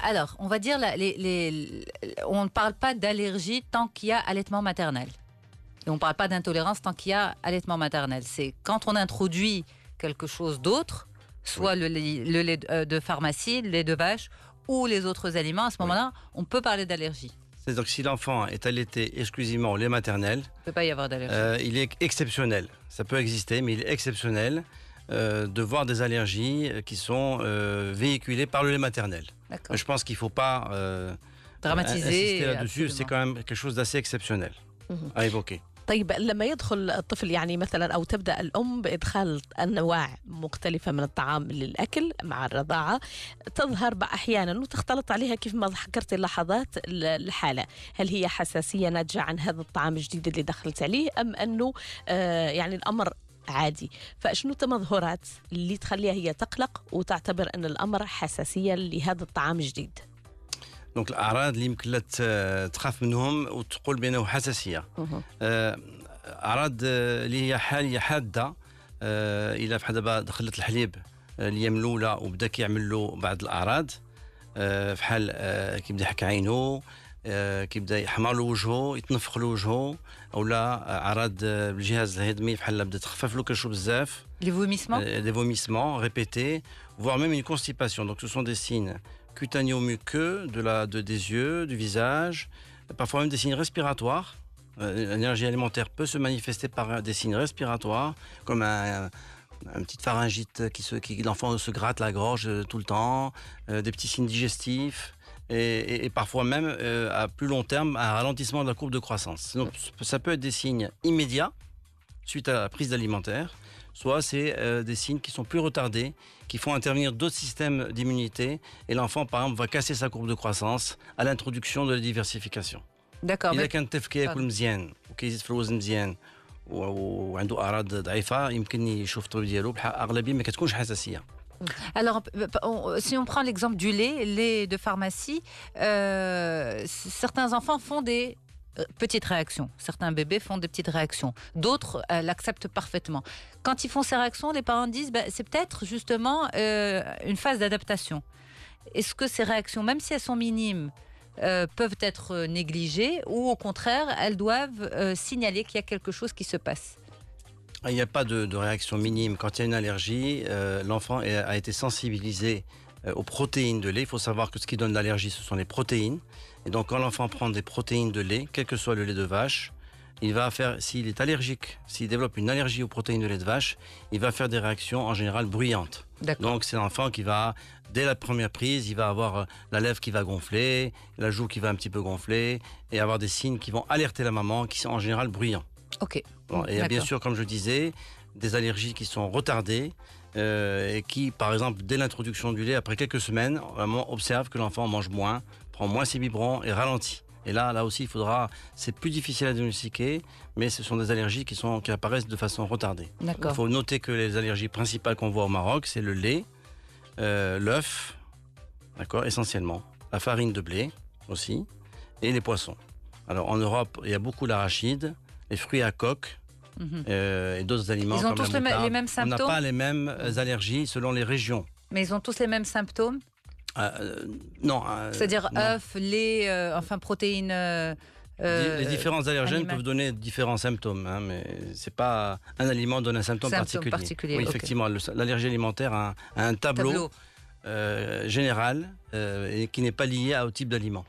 Alors, on va dire, on ne parle pas d'allergie tant qu'il y a allaitement maternel. Et on ne parle pas d'intolérance tant qu'il y a allaitement maternel. C'est quand on introduit quelque chose d'autre, soit le lait de pharmacie, le lait de vache ou les autres aliments, à ce moment-là, on peut parler d'allergie. C'est-à-dire que si l'enfant est allaité exclusivement au lait maternel, Il ne peut pas y avoir d'allergie. Il est exceptionnel. Ça peut exister, mais il est exceptionnel de voir des allergies qui sont véhiculées par le lait maternel. Je pense qu'il ne faut pas dramatiser insister là-dessus. C'est quand même quelque chose d'assez exceptionnel à évoquer. طيب لما يدخل الطفل يعني مثلا أو تبدأ الأم بإدخال أنواع مختلفة من الطعام للأكل مع الرضاعة تظهر أحيانا وتختلط عليها كيف ما ذكرت اللحظات الحالة. هل هي حساسية ناتجة عن هذا الطعام الجديد اللي دخلت عليه أم أنه يعني الأمر عادي؟ فشنو التمظهرات اللي تخليها هي تقلق وتعتبر أن الأمر حساسية لهذا الطعام الجديد؟ دونك الأعراض اللي يمكن تخاف منهم وتقول بأنه حساسية. أعراض اللي هي حالية حادة إلا بحال دابا دخلت الحليب الأيام الأولى وبدا كيعمل له بعض الأعراض بحال كيبدا يحك عينه كيبدا يحمر له وجهه يتنفخ له وجهه أولا أعراض بالجهاز الهضمي بحال بدا تخفف له كرشو بزاف. Les vomissements répétés, voire même une constipation. Donc ce sont des signes cutanéo-muqueux des yeux, du visage, parfois même des signes respiratoires. L'allergie alimentaire peut se manifester par des signes respiratoires, comme une petite pharyngite l'enfant se gratte la gorge tout le temps, des petits signes digestifs et parfois même à plus long terme un ralentissement de la courbe de croissance. Donc ça peut être des signes immédiats suite à la prise d'alimentaire. Soit c'est des signes qui sont plus retardés, qui font intervenir d'autres systèmes d'immunité et l'enfant par exemple va casser sa courbe de croissance à l'introduction de la diversification. D'accord. إذا كان الطفل كياكل مزيان وكيزيد في الوزن مزيان وعنده أعراض ضعيفة يمكن يشوف الطبيب ديالو بحال أغلبية ما كتكونش حساسية. Alors, si on prend l'exemple du lait de pharmacie, certains enfants font des petites réactions. Certains bébés font des petites réactions. D'autres l'acceptent parfaitement. Quand ils font ces réactions, les parents disent c'est peut-être justement une phase d'adaptation. Est-ce que ces réactions, même si elles sont minimes, peuvent être négligées ou au contraire, elles doivent signaler qu'il y a quelque chose qui se passe? Il n'y a pas de réaction minime. Quand il y a une allergie, l'enfant a été sensibilisé aux protéines de lait. Il faut savoir que ce qui donne l'allergie, ce sont les protéines. Et donc, quand l'enfant prend des protéines de lait, quel que soit le lait de vache, il va faire, s'il est allergique, s'il développe une allergie aux protéines de lait de vache, il va faire des réactions en général bruyantes. Donc, c'est l'enfant qui va, dès la première prise, il va avoir la lèvre qui va gonfler, la joue qui va un petit peu gonfler, et avoir des signes qui vont alerter la maman, qui sont en général bruyants. Ok. Bon, et bien sûr, comme je disais, des allergies qui sont retardées et qui, par exemple, dès l'introduction du lait, après quelques semaines, vraiment observe que l'enfant mange moins, prend moins ses biberons et ralentit. Et là aussi, c'est plus difficile à diagnostiquer, mais ce sont des allergies qui apparaissent de façon retardée. D'accord. Il faut noter que les allergies principales qu'on voit au Maroc, c'est le lait, l'œuf, d'accord, essentiellement, la farine de blé aussi, et les poissons. Alors en Europe, il y a beaucoup d'arachides, les fruits à coque, et d'autres aliments. Ils ont comme tous la moutarde. les mêmes symptômes. On n'a pas les mêmes allergies selon les régions. Mais ils ont tous les mêmes symptômes. Non. C'est-à-dire œufs, lait, protéines. Les différents allergènes peuvent donner différents symptômes, hein, mais c'est pas un aliment donne un symptôme particulier. Oui, effectivement, l'allergie alimentaire a un tableau général et qui n'est pas lié au type d'aliment.